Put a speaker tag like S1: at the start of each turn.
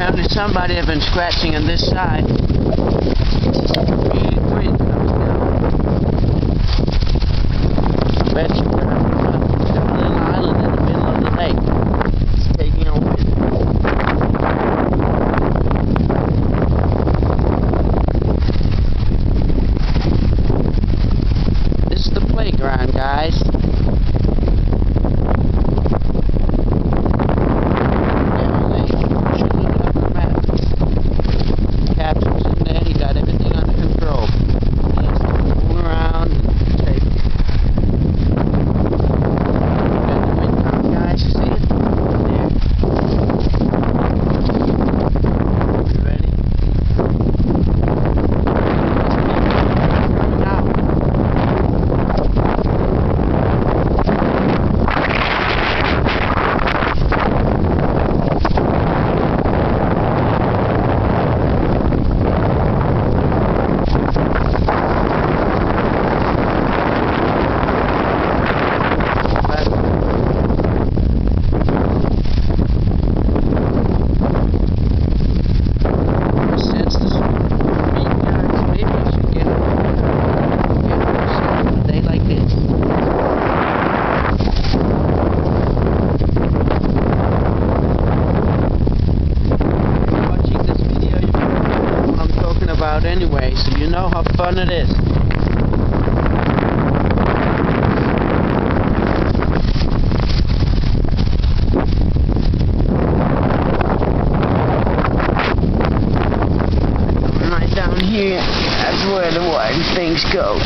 S1: Apparently somebody has been scratching on this side. Big wind comes down. I bet you got a little island in the middle of the lake. It's taking a wind. This is the playground, guys. Anyway, so you know how fun it is. Right down here, that's where the wild things go.